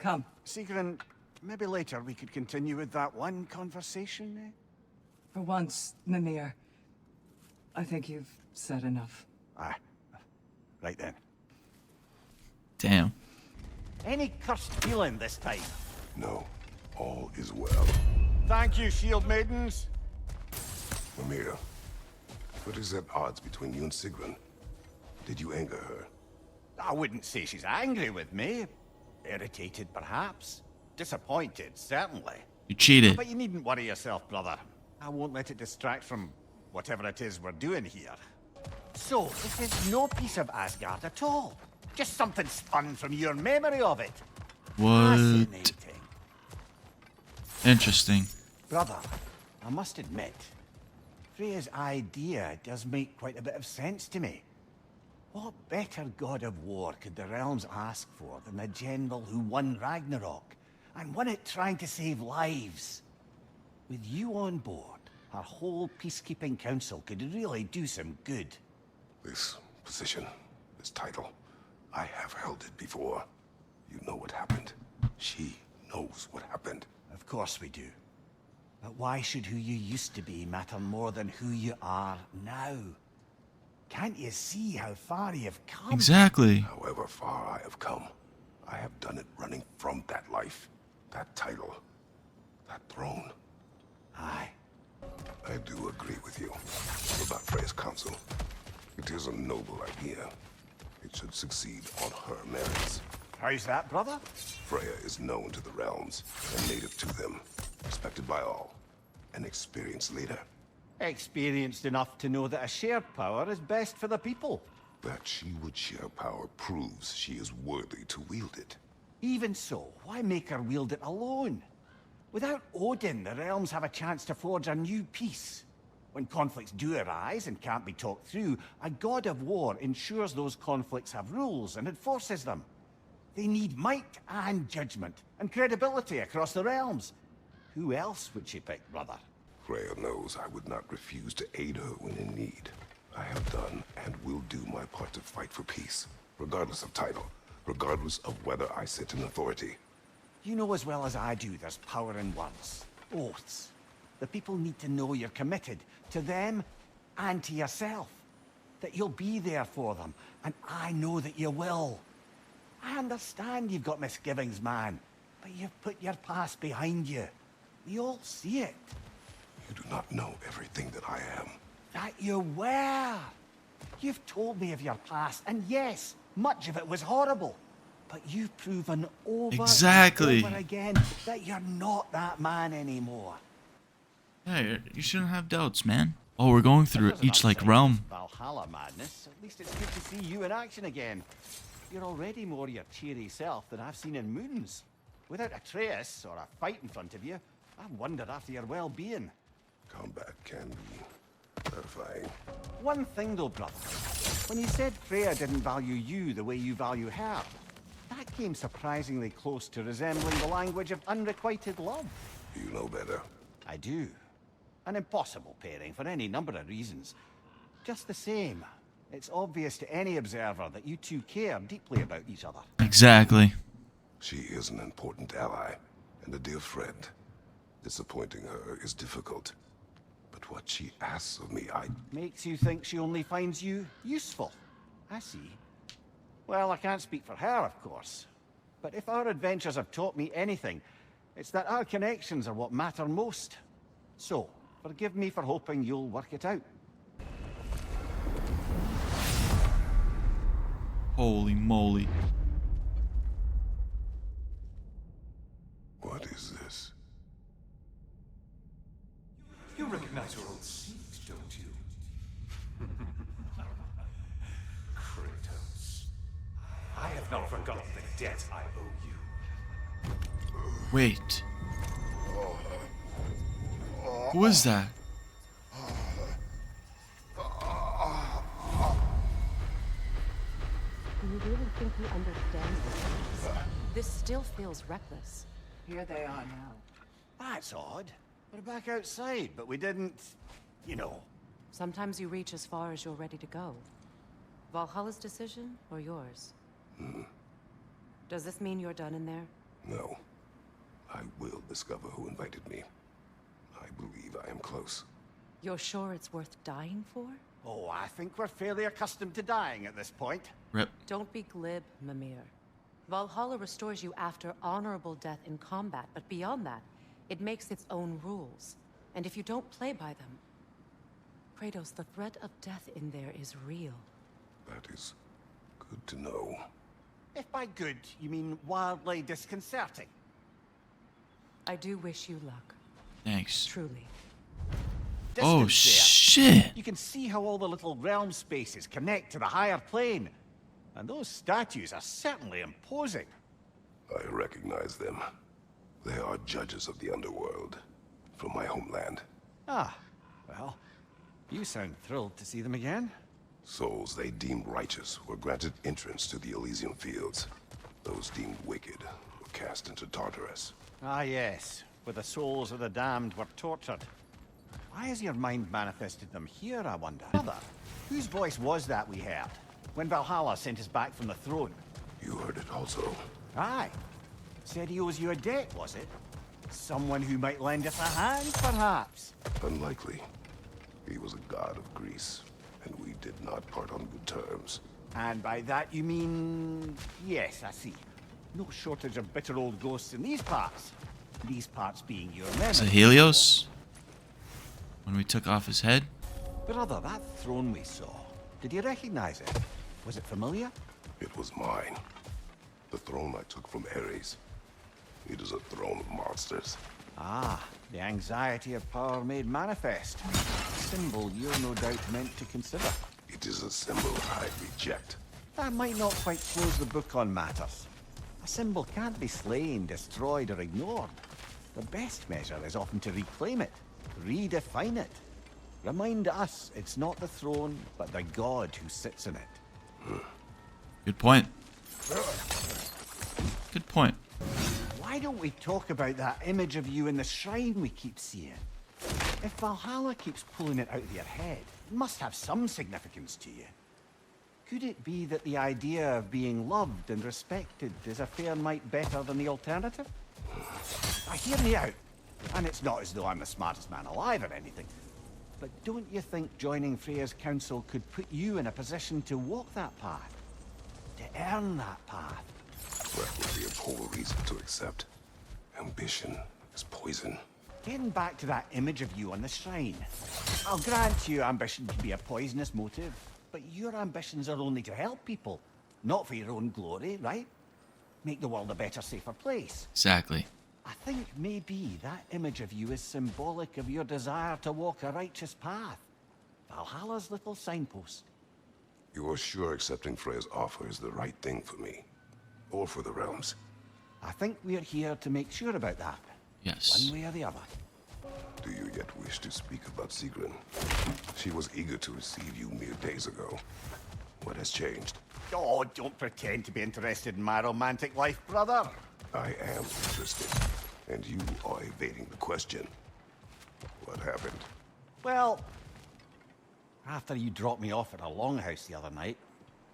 Come. Sigrun, maybe later we could continue with that one conversation, eh? For once, Mimir. I think you've said enough. Aye. Right then. Damn. Any cursed feeling this time? No, all is well. Thank you, shield maidens. Mimir, what is at odds between you and Sigrun? Did you anger her? I wouldn't say she's angry with me. Irritated, perhaps. Disappointed, certainly. You cheated. But you needn't worry yourself, brother. I won't let it distract from whatever it is we're doing here. So, this is no piece of Asgard at all. Just something spun from your memory of it. What? Fascinating. Interesting. Brother, I must admit, Freya's idea does make quite a bit of sense to me. What better god of war could the realms ask for than the general who won Ragnarok, and won it trying to save lives? With you on board, our whole peacekeeping council could really do some good. This position, this title, I have held it before. You know what happened. She knows what happened. Of course we do. But why should who you used to be matter more than who you are now? Can't you see how far you've come? Exactly. However far I have come, I have done it running from that life, that title, that throne. Aye. I do agree with you about Freya's council. It is a noble idea. It should succeed on her merits. How's that, brother? Freya is known to the realms and native to them, respected by all, an experienced leader. Experienced enough to know that a shared power is best for the people. That she would share power proves she is worthy to wield it. Even so, why make her wield it alone? Without Odin, the realms have a chance to forge a new peace. When conflicts do arise and can't be talked through, a god of war ensures those conflicts have rules and enforces them. They need might and judgment and credibility across the realms. Who else would she pick, brother? Freya knows I would not refuse to aid her when in need. I have done and will do my part to fight for peace, regardless of title, regardless of whether I sit in authority. You know as well as I do there's power in words, oaths. The people need to know you're committed to them and to yourself. That you'll be there for them, and I know that you will. I understand you've got misgivings, man, but you've put your past behind you. We all see it. You do not know everything that I am. That you were. You've told me of your past, and yes, much of it was horrible. But you've proven over Exactly. and over again that you're not that man anymore. Yeah, you shouldn't have doubts, man. Oh, we're going through each like realm. Valhalla madness. At least it's good to see you in action again. You're already more your cheery self than I've seen in moons. Without Atreus or a fight in front of you, I wondered after your well-being. Combat can be terrifying. One thing though, brother. When you said Freya didn't value you the way you value her, that came surprisingly close to resembling the language of unrequited love. You know better. I do. An impossible pairing for any number of reasons. Just the same, it's obvious to any observer that you two care deeply about each other. Exactly. She is an important ally and a dear friend. Disappointing her is difficult. But what she asks of me, Makes you think she only finds you useful. I see. Well, I can't speak for her, of course. But if our adventures have taught me anything, it's that our connections are what matter most. So, forgive me for hoping you'll work it out. Holy moly. What is this? You recognize your old seat, don't you? Kratos. I have not forgotten the debt I owe you. Wait. Who is that? Do you really think he understands this? This still feels reckless. Here they are now. That's odd. We're back outside, but we didn't... you know. Sometimes you reach as far as you're ready to go. Valhalla's decision, or yours? Does this mean you're done in there? No. I will discover who invited me. I believe I am close. You're sure it's worth dying for? Oh, I think we're fairly accustomed to dying at this point. Rip. Don't be glib, Mimir. Valhalla restores you after honorable death in combat, but beyond that, it makes its own rules. And if you don't play by them... Kratos, the threat of death in there is real. That is good to know. If by good, you mean wildly disconcerting. I do wish you luck, Thanks. truly. Oh, Distance shit. You can see how all the little realm spaces connect to the higher plane. And those statues are certainly imposing. I recognize them. They are judges of the underworld from my homeland. Ah, well, you sound thrilled to see them again. Souls they deemed righteous were granted entrance to the Elysian fields. Those deemed wicked were cast into Tartarus. Ah, yes, where the souls of the damned were tortured. Why has your mind manifested them here, I wonder? Brother, whose voice was that we heard when Valhalla sent us back from the throne? You heard it also. Aye. Said he owes you a debt, was it? Someone who might lend us a hand, perhaps? Unlikely. He was a god of Greece, and we did not part on good terms. And by that you mean... Yes, I see. No shortage of bitter old ghosts in these parts. These parts being your memory. Is it Helios? When we took off his head? Brother, that throne we saw, did you recognize it? Was it familiar? It was mine. The throne I took from Ares. It is a throne of monsters. Ah, the anxiety of power made manifest. A symbol you're no doubt meant to consider. It is a symbol I reject. That might not quite close the book on matters. A symbol can't be slain, destroyed, or ignored. The best measure is often to reclaim it, redefine it. Remind us it's not the throne, but the god who sits in it. Good point. Good point. Why don't we talk about that image of you in the shrine we keep seeing? If Valhalla keeps pulling it out of your head, it must have some significance to you. Could it be that the idea of being loved and respected is a fair mite better than the alternative? Now, hear me out. And it's not as though I'm the smartest man alive or anything. But don't you think joining Freya's council could put you in a position to walk that path? To earn that path? That would be a poor reason to accept. Ambition is poison. Getting back to that image of you on the shrine. I'll grant you ambition can be a poisonous motive, but your ambitions are only to help people, not for your own glory, right? Make the world a better, safer place. Exactly. I think maybe that image of you is symbolic of your desire to walk a righteous path. Valhalla's little signpost. You are sure accepting Freya's offer is the right thing for me? Or for the realms? I think we're here to make sure about that. Yes. One way or the other. Do you yet wish to speak about Sigrun? She was eager to receive you mere days ago. What has changed? Oh, don't pretend to be interested in my romantic life, brother. I am interested, and you are evading the question. What happened? Well, after you dropped me off at a longhouse the other night,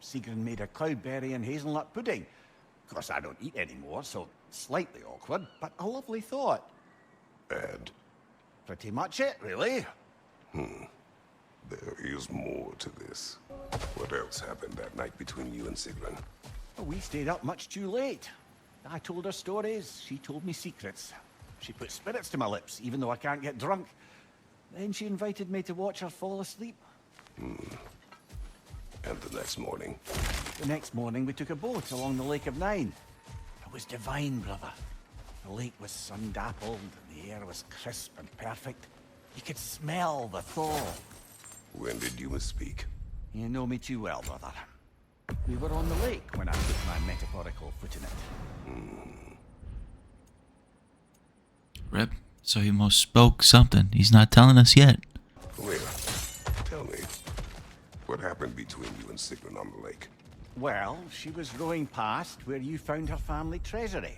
Sigrun made a cloudberry and hazelnut pudding. Of course, I don't eat anymore, so slightly awkward, but a lovely thought. And Pretty much it, really. there is more to this. What else happened that night between you and Sigrun? Well, we stayed up much too late. I told her stories, she told me secrets. She put spirits to my lips, even though I can't get drunk. Then she invited me to watch her fall asleep. And the next morning? The next morning, we took a boat along the Lake of Nine. It was divine, brother. The lake was sun-dappled, and the air was crisp and perfect. You could smell the thaw. When did you misspeak? You know me too well, brother. We were on the lake when I put my metaphorical foot in it. Rip. So he must spoke something. He's not telling us yet. Wait, tell me. What happened between you and Sigrun on the lake? Well, she was rowing past where you found her family treasury.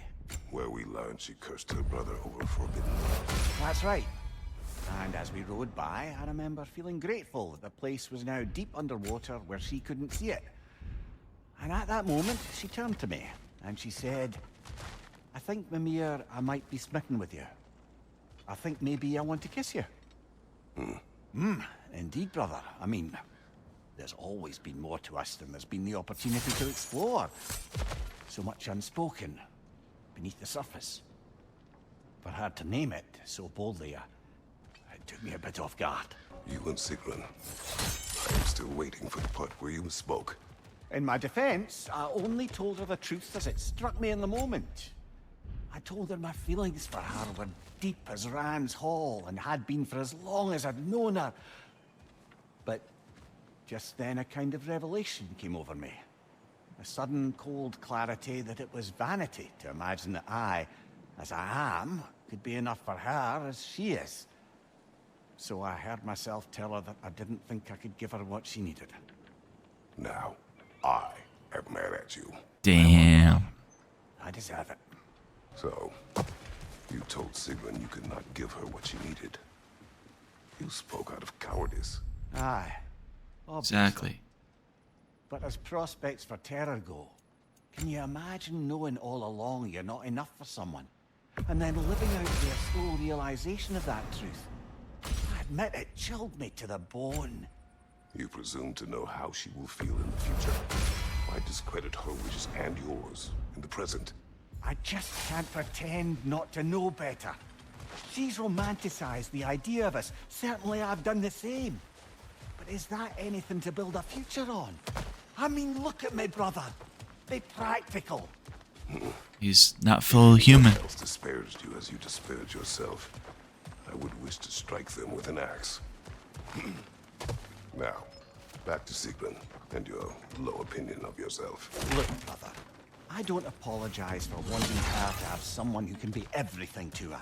Where we learned she cursed her brother over forbidden love. That's right. And as we rowed by, I remember feeling grateful that the place was now deep underwater where she couldn't see it. And at that moment, she turned to me, and she said, I think, Mimir, I might be smitten with you. I think maybe I want to kiss you. Indeed, brother. I mean, there's always been more to us than there's been the opportunity to explore. So much unspoken, beneath the surface. But hard to name it so boldly, it took me a bit off guard. You and Sigrun. I am still waiting for the part where you spoke. In my defense, I only told her the truth as it struck me in the moment. I told her my feelings for her were deep as Rand's Hall and had been for as long as I'd known her. But just then a kind of revelation came over me. A sudden cold clarity that it was vanity to imagine that I, as I am, could be enough for her as she is. So I heard myself tell her that I didn't think I could give her what she needed. Now, I am mad at you. Damn. I deserve it. So, you told Sigrun you could not give her what she needed. You spoke out of cowardice. Aye. Obviously. Exactly. But as prospects for terror go, can you imagine knowing all along you're not enough for someone? And then living out the slow realization of that truth? I admit it chilled me to the bone. You presume to know how she will feel in the future. Why discredit her wishes and yours in the present? I just can't pretend not to know better. She's romanticized the idea of us. Certainly I've done the same. But is that anything to build a future on? I mean, look at me, brother. Be practical. He's not full human. Else disparaged you as you disparaged yourself. I would wish to strike them with an axe. Now, back to Sigrun and your low opinion of yourself. Look, brother. I don't apologize for wanting her to have someone who can be everything to her.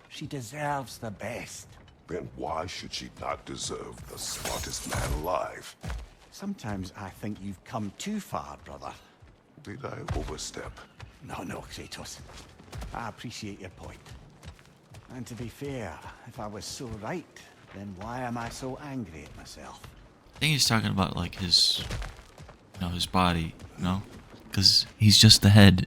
She deserves the best. Then why should she not deserve the smartest man alive? Sometimes I think you've come too far, brother. Did I overstep? No, Kratos. I appreciate your point. And to be fair, if I was so right, then why am I so angry at myself? I think he's talking about like his, his body, Because he's just the head